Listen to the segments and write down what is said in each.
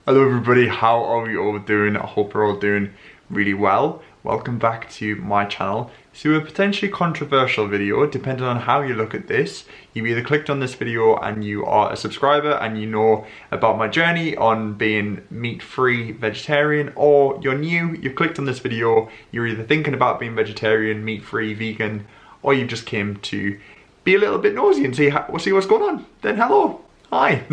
Hello everybody, how are we all doing? I hope you're all doing really well. Welcome back to my channel. So a potentially controversial video, depending on how you look at this. You either clicked on this video and you are a subscriber and you know about my journey on being meat-free vegetarian, or you're new, you've clicked on this video, you're either thinking about being vegetarian, meat-free, vegan, or you just came to be a little bit nosy and see what's going on. Then hello. Hi,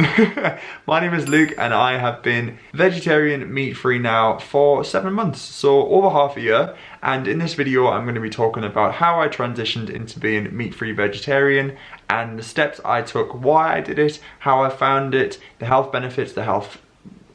my name is Luke and I have been vegetarian meat-free now for 7 months, so over half a year. And in this video I'm going to be talking about how I transitioned into being meat-free vegetarian and the steps I took, why I did it, how I found it, the health benefits, the health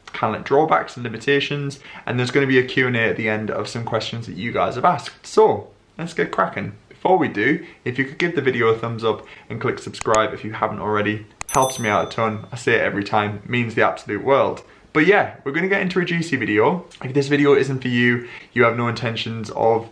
kind of like drawbacks and limitations, and there's going to be a Q&A at the end of some questions that you guys have asked. So let's get cracking. Before we do, if you could give the video a thumbs up and click subscribe if you haven't already, helps me out a ton. I say it every time, means the absolute world. But yeah, we're going to get into a juicy video. If this video isn't for you, you have no intentions of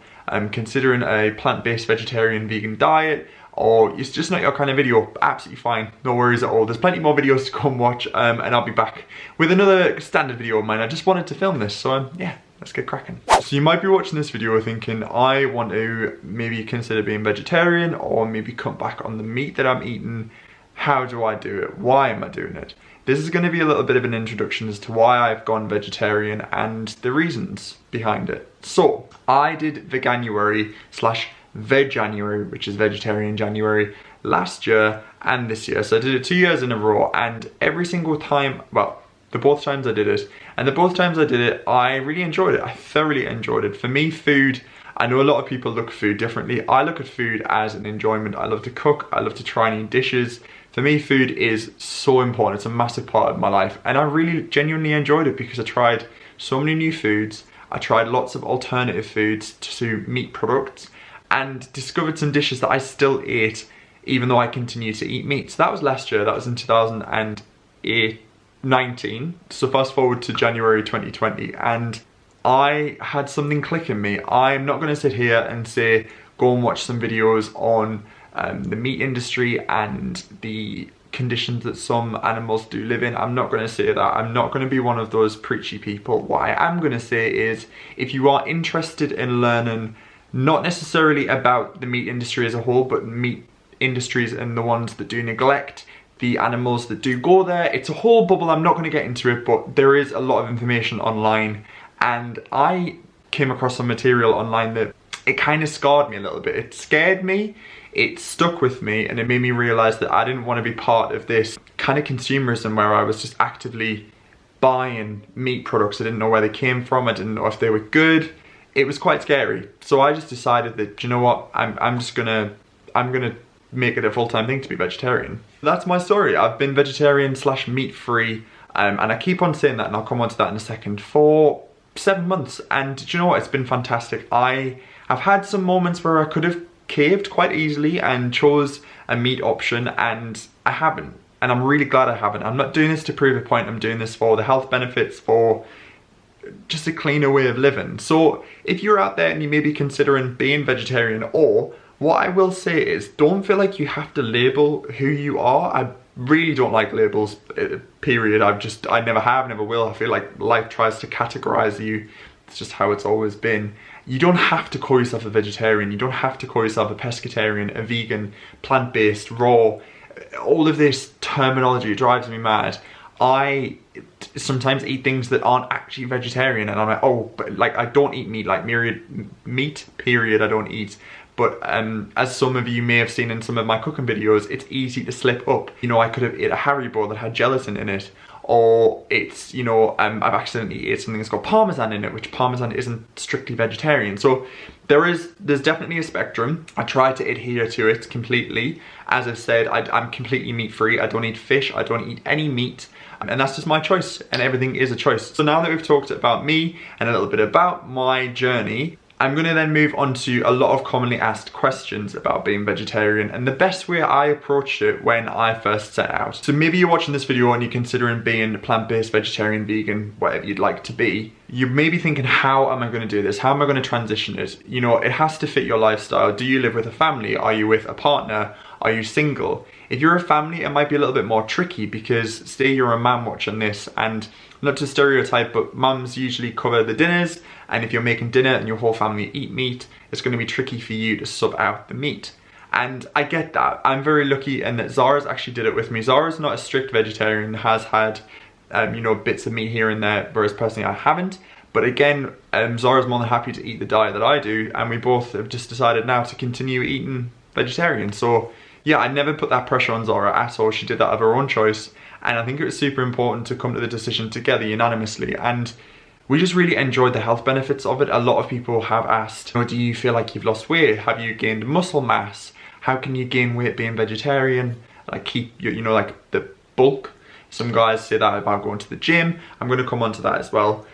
considering a plant-based vegetarian vegan diet, or it's just not your kind of video, absolutely fine, no worries at all. There's plenty more videos to come watch, and I'll be back with another standard video of mine. I just wanted to film this, so yeah, let's get cracking. So you might be watching this video thinking, I want to maybe consider being vegetarian or maybe cut back on the meat that I'm eating. How do I do it? Why am I doing it? This is going to be a little bit of an introduction as to why I've gone vegetarian and the reasons behind it. So I did Veganuary/Veg-January, which is vegetarian January, last year and this year. So I did it 2 years in a row, and every single time, well, both times I did it, and both times I did it, I really enjoyed it. I thoroughly enjoyed it. For me, food, I know a lot of people look at food differently. I look at food as an enjoyment. I love to cook. I love to try new dishes. For me, food is so important. It's a massive part of my life. And I really genuinely enjoyed it because I tried so many new foods. I tried lots of alternative foods to meat products and discovered some dishes that I still ate even though I continue to eat meat. So that was last year. That was in 2019. So fast forward to January 2020, and I had something click in me. I'm not going to sit here and say, go and watch some videos on the meat industry and the conditions that some animals do live in. I'm not going to say that. I'm not going to be one of those preachy people. What I am going to say is, if you are interested in learning, not necessarily about the meat industry as a whole, but meat industries and the ones that do neglect the animals that do go there, it's a whole bubble. I'm not going to get into it, but there is a lot of information online. And I came across some material online that it kind of scarred me a little bit. It scared me, it stuck with me, and it made me realize that I didn't want to be part of this kind of consumerism where I was just actively buying meat products. I didn't know where they came from. I didn't know if they were good. It was quite scary. So I just decided that, you know what, I'm gonna make it a full-time thing to be vegetarian. That's my story. I've been vegetarian/meat-free, and I keep on saying that, and I'll come on to that in a second, for 7 months. And do you know what? It's been fantastic. I've had some moments where I could have caved quite easily and chose a meat option, and I haven't. And I'm really glad I haven't. I'm not doing this to prove a point. I'm doing this for the health benefits, for just a cleaner way of living. So if you're out there and you may be considering being vegetarian, or what I will say is, don't feel like you have to label who you are. I really don't like labels, period. I never have, never will. I feel like life tries to categorize you. It's just how it's always been. You don't have to call yourself a vegetarian. You don't have to call yourself a pescatarian, a vegan, plant-based, raw. All of this terminology drives me mad. I sometimes eat things that aren't actually vegetarian, and I'm like, oh, but like, I don't eat meat, like meat, period, I don't eat. But as some of you may have seen in some of my cooking videos, it's easy to slip up. You know, I could have ate a Haribo that had gelatin in it, or it's, you know, I've accidentally ate something that's got Parmesan in it, which Parmesan isn't strictly vegetarian. So there's definitely a spectrum. I try to adhere to it completely. As I've said, I'm completely meat-free. I don't eat fish, I don't eat any meat. And that's just my choice, and everything is a choice. So now that we've talked about me and a little bit about my journey, I'm going to then move on to a lot of commonly asked questions about being vegetarian and the best way I approached it when I first set out. So maybe you're watching this video and you're considering being plant-based, vegetarian, vegan, whatever you'd like to be. You may be thinking, how am I going to do this? How am I going to transition it? You know, it has to fit your lifestyle. Do you live with a family? Are you with a partner? Are you single? If you're a family, it might be a little bit more tricky because say you're a mum watching this, and not to stereotype, but mums usually cover the dinners, and if you're making dinner and your whole family eat meat, it's going to be tricky for you to sub out the meat. And I get that. I'm very lucky in that Zara's actually did it with me. Zara's not a strict vegetarian, has had you know, bits of meat here and there, whereas personally I haven't. But again, Zara's more than happy to eat the diet that I do, and we both have just decided now to continue eating vegetarian. So yeah, I never put that pressure on Zara at all. She did that of her own choice, and I think it was super important to come to the decision together unanimously, and we just really enjoyed the health benefits of it. A lot of people have asked, you know, do you feel like you've lost weight? Have you gained muscle mass? How can you gain weight being vegetarian? Like keep your, you know, like the bulk. Some guys say that about going to the gym. I'm going to come on to that as well.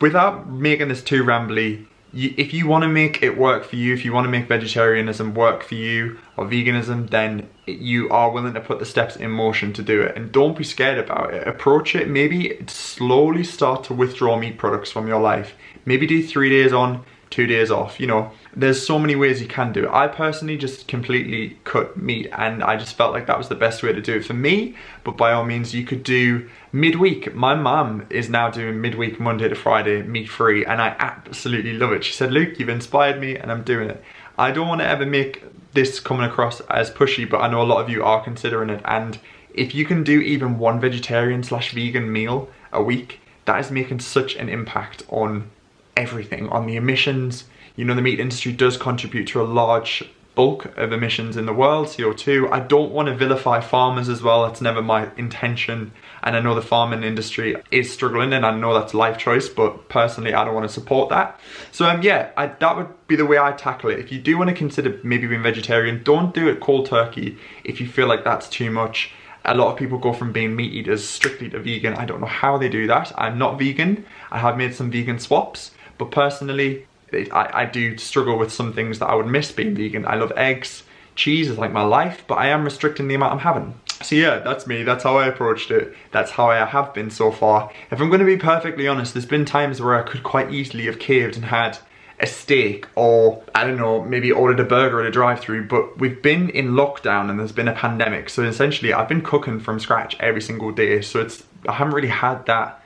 Without making this too rambly, if you want to make it work for you, if you want to make vegetarianism work for you, or veganism, then you are willing to put the steps in motion to do it. And don't be scared about it. Approach it. Maybe slowly start to withdraw meat products from your life. Maybe do 3 days on, 2 days off. You know, there's so many ways you can do it. I personally just completely cut meat, and I just felt like that was the best way to do it for me. But by all means, you could do midweek. My mum is now doing midweek, Monday to Friday, meat free, and I absolutely love it. She said, Luke, you've inspired me and I'm doing it. I don't want to ever make this coming across as pushy, but I know a lot of you are considering it. And if you can do even one vegetarian/vegan meal a week, that is making such an impact on everything, on the emissions. You know, the meat industry does contribute to a large bulk of emissions in the world, CO2. I don't want to vilify farmers as well. That's never my intention. And I know the farming industry is struggling, and I know that's life choice, but personally, I don't want to support that. So yeah, that would be the way I tackle it. If you do want to consider maybe being vegetarian, don't do it cold turkey if you feel like that's too much. A lot of people go from being meat eaters strictly to vegan. I don't know how they do that. I'm not vegan. I have made some vegan swaps, but personally, I do struggle with some things that I would miss being vegan. I love eggs, cheese is like my life, but I am restricting the amount I'm having. So yeah, that's me, that's how I approached it. That's how I have been so far. If I'm gonna be perfectly honest, there's been times where I could quite easily have caved and had a steak, or I don't know, maybe ordered a burger at a drive-thru, but we've been in lockdown and there's been a pandemic. So essentially I've been cooking from scratch every single day. So I haven't really had that,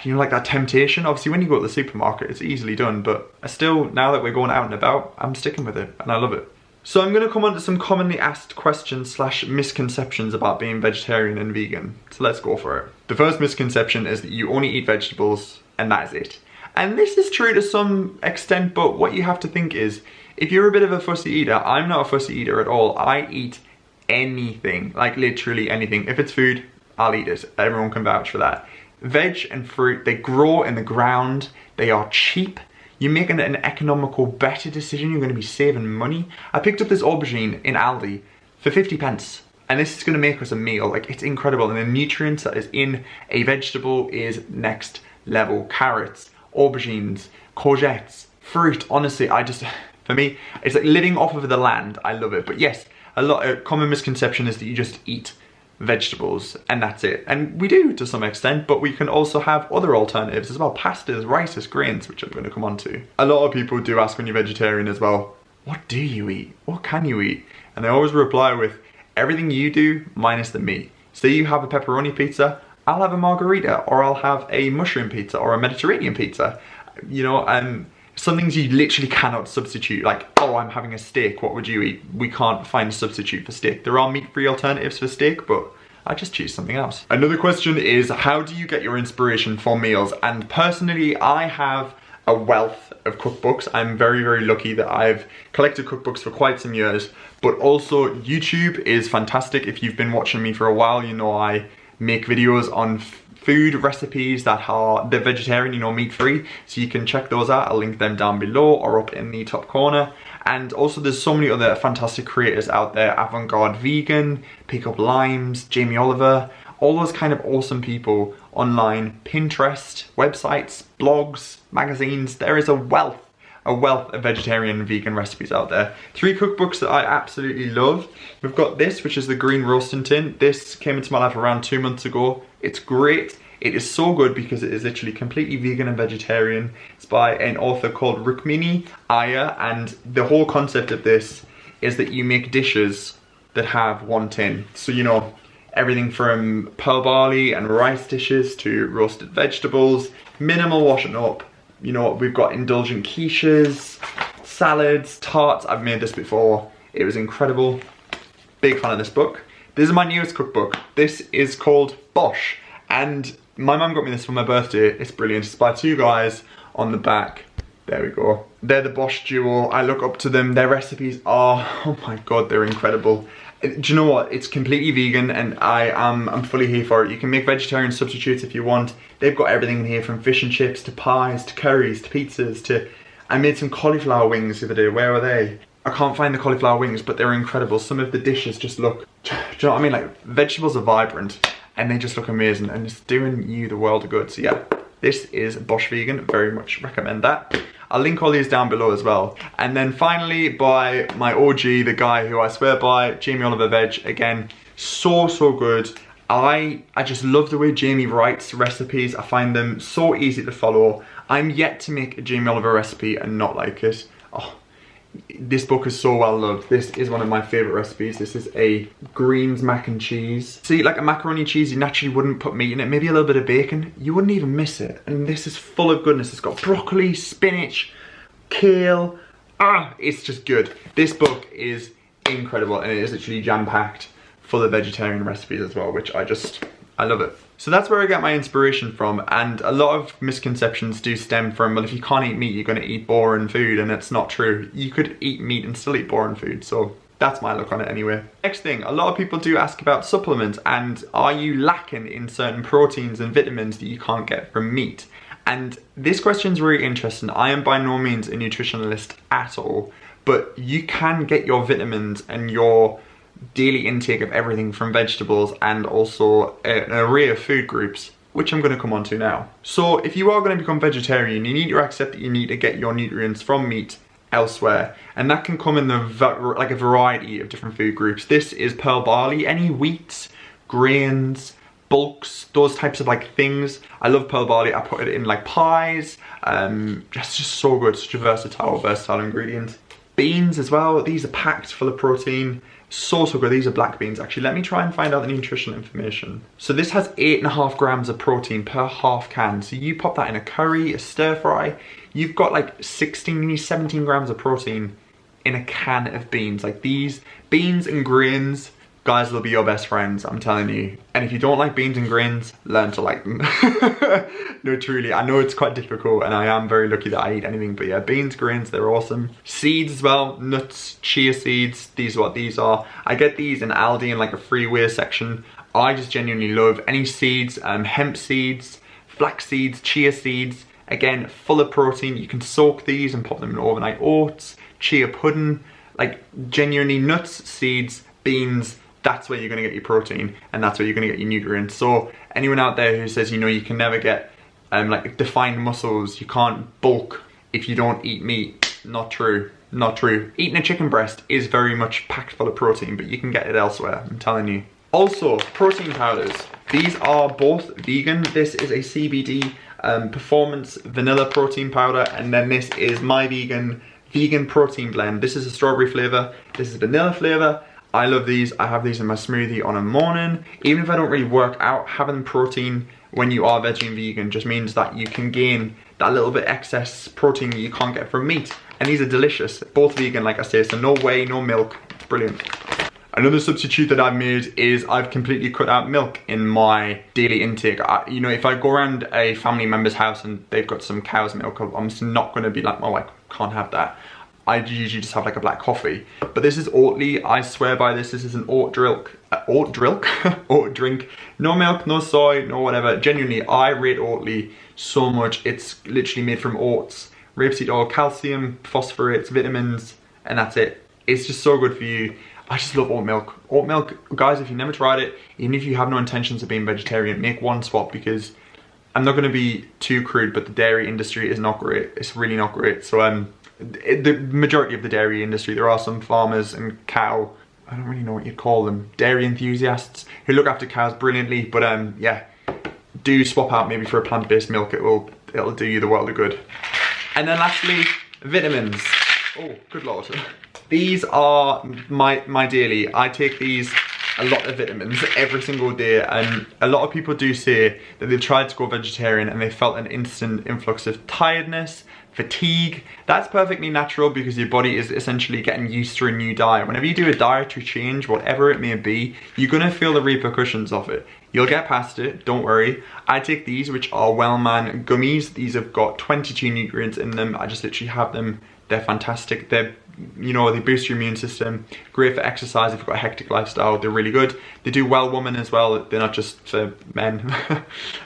you know, like that temptation. Obviously when you go to the supermarket, it's easily done, but I still, now that we're going out and about, I'm sticking with it and I love it. So I'm going to come on to some commonly asked questions / misconceptions about being vegetarian and vegan. So let's go for it. The first misconception is that you only eat vegetables and that is it. And this is true to some extent, but what you have to think is, if you're a bit of a fussy eater, I'm not a fussy eater at all. I eat anything, like literally anything. If it's food, I'll eat it. Everyone can vouch for that. Veg and fruit, they grow in the ground, they are cheap. You're making an economical, better decision. You're going to be saving money. I picked up this aubergine in Aldi for 50 pence. And this is going to make us a meal. Like, it's incredible. And the nutrients that is in a vegetable is next level. Carrots, aubergines, courgettes, fruit. Honestly, for me, it's like living off of the land. I love it. But yes, a common misconception is that you just eat vegetables and that's it, and we do to some extent, but we can also have other alternatives as well. Pastas, rices, grains, which I'm going to come on to. A lot of people do ask when you're vegetarian as well, what do you eat? What can you eat? And I always reply with everything you do minus the meat. So you have a pepperoni pizza, I'll have a margarita, or I'll have a mushroom pizza or a Mediterranean pizza. You know, some things you literally cannot substitute, like, oh, I'm having a steak, what would you eat? We can't find a substitute for steak. There are meat-free alternatives for steak, but I just choose something else. Another question is, how do you get your inspiration for meals? And personally, I have a wealth of cookbooks. I'm very, very lucky that I've collected cookbooks for quite some years, but also YouTube is fantastic. If you've been watching me for a while, you know I make videos on food recipes that are vegetarian, you know, meat-free, so you can check those out. I'll link them down below or up in the top corner. And also there's so many other fantastic creators out there, Avant-Garde Vegan, Pick Up Limes, Jamie Oliver, all those kind of awesome people online, Pinterest, websites, blogs, magazines. There is a wealth of vegetarian and vegan recipes out there. 3 cookbooks that I absolutely love. We've got this, which is the Green Roasting Tin. This came into my life around 2 months ago. It's great. It is so good because it is literally completely vegan and vegetarian. It's by an author called Rukmini Iyer, and the whole concept of this is that you make dishes that have one tin. So, you know, everything from pearl barley and rice dishes to roasted vegetables, minimal washing up. You know, we've got indulgent quiches, salads, tarts. I've made this before. It was incredible. Big fan of this book. This is my newest cookbook. This is called BOSH, and my mum got me this for my birthday. It's brilliant. It's by two guys on the back. There we go. They're the BOSH duo. I look up to them. Their recipes are, oh my God, they're incredible. Do you know what? It's completely vegan, and I'm fully here for it. You can make vegetarian substitutes if you want. They've got everything in here, from fish and chips to pies to curries to pizzas to... I made some cauliflower wings the other day. Where are they? I can't find the cauliflower wings, but they're incredible. Some of the dishes just look, do you know what I mean? Like, vegetables are vibrant and they just look amazing, and it's doing you the world of good. So yeah, this is BOSH Vegan. Very much recommend that. I'll link all these down below as well. And then finally, by my OG, the guy who I swear by, Jamie Oliver Veg. Again, so good. I just love the way Jamie writes recipes. I find them so easy to follow. I'm yet to make a Jamie Oliver recipe and not like it. Oh, this book is so well loved. This is one of my favourite recipes. This is a greens mac and cheese. See, like a macaroni cheese, you naturally wouldn't put meat in it. Maybe a little bit of bacon. You wouldn't even miss it. And this is full of goodness. It's got broccoli, spinach, kale. It's just good. This book is incredible, and it is literally jam-packed full of vegetarian recipes as well, which I love it. So that's where I get my inspiration from, and a lot of misconceptions do stem from, well, if you can't eat meat, you're gonna eat boring food, and it's not true. You could eat meat and still eat boring food, so that's my look on it anyway. Next thing, a lot of people do ask about supplements, and are you lacking in certain proteins and vitamins that you can't get from meat? And this question's really interesting. I am by no means a nutritionalist at all, but you can get your vitamins and your daily intake of everything from vegetables and also an array of food groups, which I'm going to come on to now. So if you are going to become vegetarian, you need to accept that you need to get your nutrients from meat elsewhere, and that can come in a variety of different food groups. This is pearl barley, any wheats, grains, bulks, those types of like things. I love pearl barley. I put it in like pies. It's just so good. Such a versatile ingredient. Beans as well. These are packed full of protein. So good. These are black beans. Actually, let me try and find out the nutritional information. So this has 8.5 grams of protein per half can. So you pop that in a curry, a stir fry, you've got like 16, 17 grams of protein in a can of beans. Like, these beans and grains, guys, will be your best friends, I'm telling you. And if you don't like beans and grains, learn to like them. No, truly, I know it's quite difficult, and I am very lucky that I eat anything, but yeah, beans, grains, they're awesome. Seeds as well, nuts, chia seeds, these are what these are. I get these in Aldi in like a freeway section. I just genuinely love any seeds, hemp seeds, flax seeds, chia seeds. Again, full of protein. You can soak these and pop them in overnight oats, chia pudding, like genuinely nuts, seeds, beans. That's where you're gonna get your protein, and that's where you're gonna get your nutrients. So anyone out there who says, you know, you can never get like defined muscles, you can't bulk if you don't eat meat, not true, not true. Eating a chicken breast is very much packed full of protein, but you can get it elsewhere, I'm telling you. Also, protein powders. These are both vegan. This is a CBD performance vanilla protein powder, and then this is my vegan protein blend. This is a strawberry flavor, this is vanilla flavor. I love these. I have these in my smoothie on a morning. Even if I don't really work out, having protein when you are veggie and vegan just means that you can gain that little bit excess protein that you can't get from meat. And these are delicious. Both vegan, like I say, so no whey, no milk. It's brilliant. Another substitute that I've made is I've completely cut out milk in my daily intake. You know, if I go around a family member's house and they've got some cow's milk, I'm just not going to be like, oh, I can't have that. I usually just have like a black coffee. But this is Oatly. I swear by this. This is an oat drink. Oat drink. No milk, no soy, no whatever. Genuinely, I rate Oatly so much. It's literally made from oats, rapeseed oil, calcium, phosphorates, vitamins, and that's it. It's just so good for you. I just love oat milk. Oat milk, guys, if you've never tried it, even if you have no intentions of being vegetarian, make one swap, because I'm not going to be too crude, but the dairy industry is not great. It's really not great. So the majority of the dairy industry, there are some farmers and I don't really know what you'd call them, dairy enthusiasts who look after cows brilliantly, but yeah, do swap out maybe for a plant-based milk. It'll do you the world of good. And then lastly, vitamins. Oh, good lord. These are my daily. I take these a lot of vitamins every single day, and a lot of people do say that they've tried to go vegetarian and they felt an instant influx of tiredness, fatigue. That's perfectly natural because your body is essentially getting used to a new diet. Whenever you do a dietary change, whatever it may be, you're gonna feel the repercussions of it. You'll get past it, don't worry. I take these, which are Wellman gummies. These have got 22 nutrients in them. I just literally have them. They're fantastic. They're, you know, they boost your immune system. Great for exercise if you've got a hectic lifestyle. They're really good. They do well women as well. They're not just for men.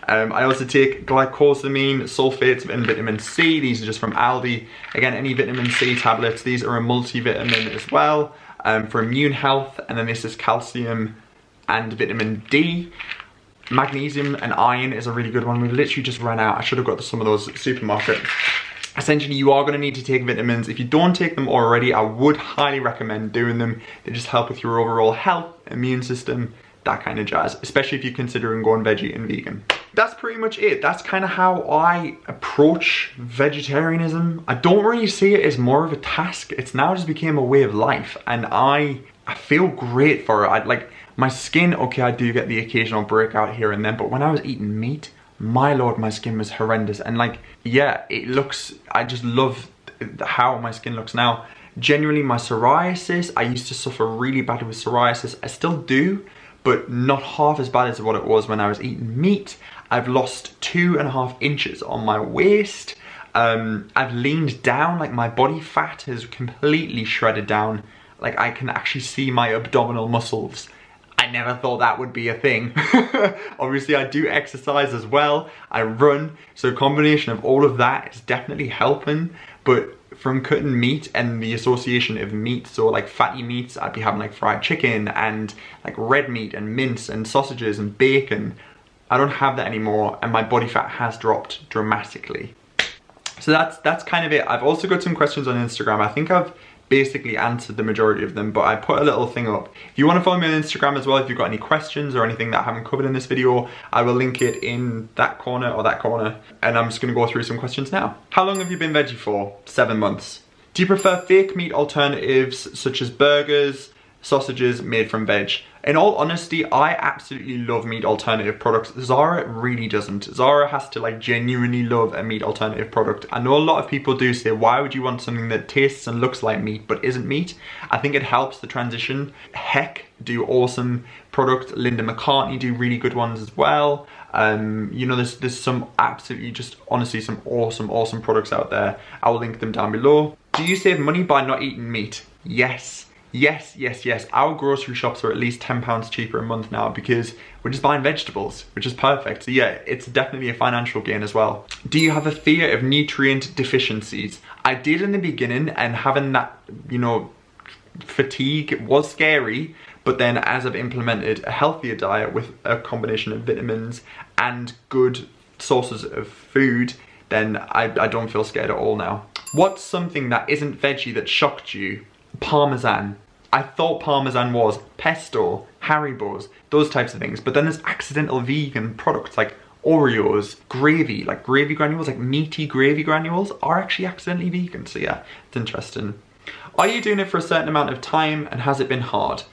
I also take glycosamine sulfates and vitamin C. These are just from Aldi. Again, any vitamin C tablets. These are a multivitamin as well for immune health. And then this is calcium and vitamin D. Magnesium and iron is a really good one. We literally just ran out. I should have got some of those at the supermarket. Essentially, you are going to need to take vitamins. If you don't take them already, I would highly recommend doing them. They just help with your overall health, immune system, that kind of jazz, especially if you're considering going veggie and vegan. That's pretty much it. That's kind of how I approach vegetarianism. I don't really see it as more of a task. It's now just became a way of life, and I feel great for it. Like, my skin, okay, I do get the occasional breakout here and then, but when I was eating meat, my lord, my skin was horrendous. And like, yeah, it looks, I just love how my skin looks now. Generally, my psoriasis, I used to suffer really bad with psoriasis. I still do, but not half as bad as what it was when I was eating meat. I've lost 2.5 inches on my waist. I've leaned down, like my body fat has completely shredded down. Like, I can actually see my abdominal muscles. I never thought that would be a thing. Obviously, I do exercise as well. I run. So a combination of all of that is definitely helping. But from cutting meat and the association of meat, so like fatty meats, I'd be having like fried chicken and like red meat and mince and sausages and bacon. I don't have that anymore, and my body fat has dropped dramatically. So that's kind of it. I've also got some questions on Instagram. I think I've basically answered the majority of them, but I put a little thing up. If you want to follow me on Instagram as well, if you've got any questions or anything that I haven't covered in this video, I will link it in that corner or that corner, and I'm just going to go through some questions now. How long have you been veggie for? 7 months. Do you prefer fake meat alternatives such as burgers, sausages made from veg? In all honesty, I absolutely love meat alternative products. Zara really doesn't. Zara has to like genuinely love a meat alternative product. I know a lot of people do say, why would you want something that tastes and looks like meat but isn't meat? I think it helps the transition. Heck do awesome products. Linda McCartney do really good ones as well. You know, there's some absolutely just honestly some awesome products out there. I will link them down below. Do you save money by not eating meat? Yes. Yes. Our grocery shops are at least £10 cheaper a month now because we're just buying vegetables, which is perfect. So yeah, it's definitely a financial gain as well. Do you have a fear of nutrient deficiencies? I did in the beginning, and having that, you know, fatigue was scary, but then as I've implemented a healthier diet with a combination of vitamins and good sources of food, then I don't feel scared at all now. What's something that isn't veggie that shocked you? Parmesan. I thought Parmesan was pesto, Haribo's, those types of things, but then there's accidental vegan products like Oreos, gravy, like gravy granules, like meaty gravy granules are actually accidentally vegan. So yeah, it's interesting. Are you doing it for a certain amount of time, and has it been hard?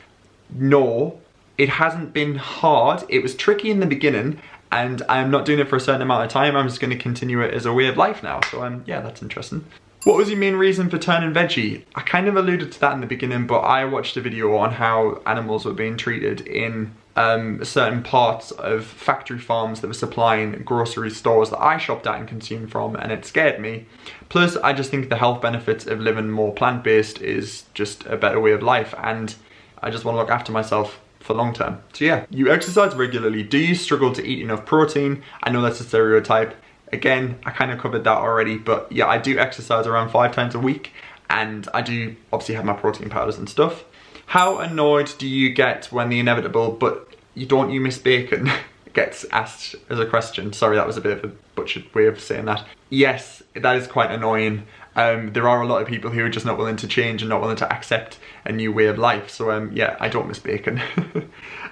No, it hasn't been hard. It was tricky in the beginning, and I'm not doing it for a certain amount of time. I'm just going to continue it as a way of life now. So yeah, that's interesting. What was your main reason for turning veggie? I kind of alluded to that in the beginning, but I watched a video on how animals were being treated in certain parts of factory farms that were supplying grocery stores that I shopped at and consumed from, and it scared me. Plus, I just think the health benefits of living more plant-based is just a better way of life, and I just want to look after myself for long term. So yeah, you exercise regularly. Do you struggle to eat enough protein? I know that's a stereotype. Again, I kind of covered that already, but yeah, I do exercise around 5 times a week, and I do obviously have my protein powders and stuff. How annoyed do you get when the inevitable, but you miss bacon, gets asked as a question? Sorry, that was a bit of a butchered way of saying that. Yes, that is quite annoying. There are a lot of people who are just not willing to change and not willing to accept a new way of life. So yeah, I don't miss bacon.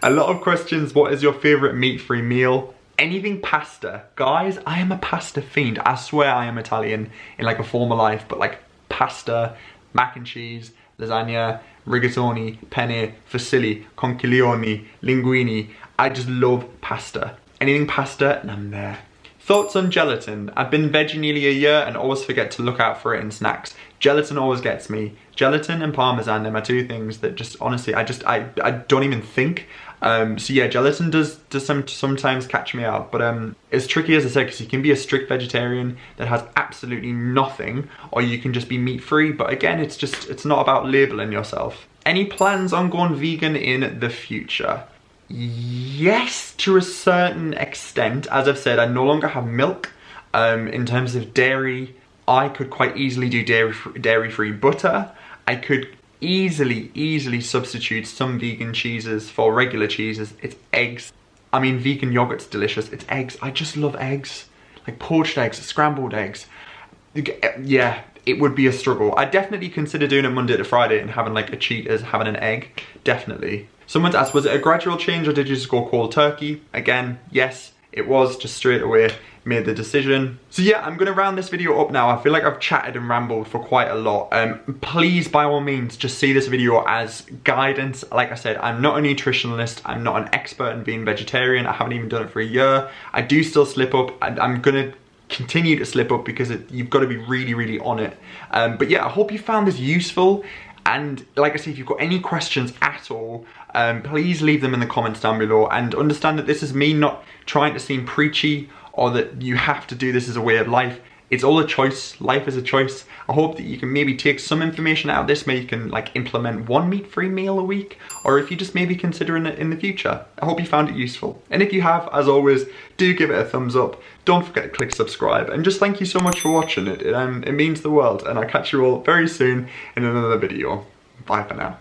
A lot of questions. What is your favorite meat-free meal? Anything pasta. Guys, I am a pasta fiend. I swear I am Italian in like a former life, but like pasta, mac and cheese, lasagna, rigatoni, penne, fusilli, conchiglioni, linguini. I just love pasta. Anything pasta and I'm there. Thoughts on gelatin? I've been veggie nearly a year and always forget to look out for it in snacks. Gelatin always gets me. Gelatin and parmesan, they're my two things that just honestly, I don't even think. So yeah, gelatin does sometimes catch me out, but it's tricky, as I said, because you can be a strict vegetarian that has absolutely nothing, or you can just be meat free. But again, it's not about labeling yourself. Any plans on going vegan in the future? Yes, to a certain extent. As I've said, I no longer have milk. In terms of dairy, I could quite easily do dairy-free butter. I could easily substitute some vegan cheeses for regular cheeses. It's eggs. I mean, vegan yogurt's delicious. It's eggs. I just love eggs. Like poached eggs, scrambled eggs. Yeah, it would be a struggle. I'd definitely consider doing it Monday to Friday and having like a cheat as having an egg. Definitely. Someone's asked, was it a gradual change or did you just go cold turkey? Again, yes, it was. Just straight away made the decision. So yeah, I'm gonna round this video up now. I feel like I've chatted and rambled for quite a lot. Please, by all means, just see this video as guidance. Like I said, I'm not a nutritionalist. I'm not an expert in being vegetarian. I haven't even done it for a year. I do still slip up, and I'm gonna continue to slip up because you've got to be really on it. But yeah, I hope you found this useful. And like I say, if you've got any questions at all, please leave them in the comments down below, and understand that this is me not trying to seem preachy or that you have to do this as a way of life. It's all a choice. Life is a choice. I hope that you can maybe take some information out of this. Maybe you can like implement one meat-free meal a week, or if you just maybe considering it in the future. I hope you found it useful. And if you have, as always, do give it a thumbs up. Don't forget to click subscribe, and just thank you so much for watching it. It means the world, and I'll catch you all very soon in another video. Bye for now.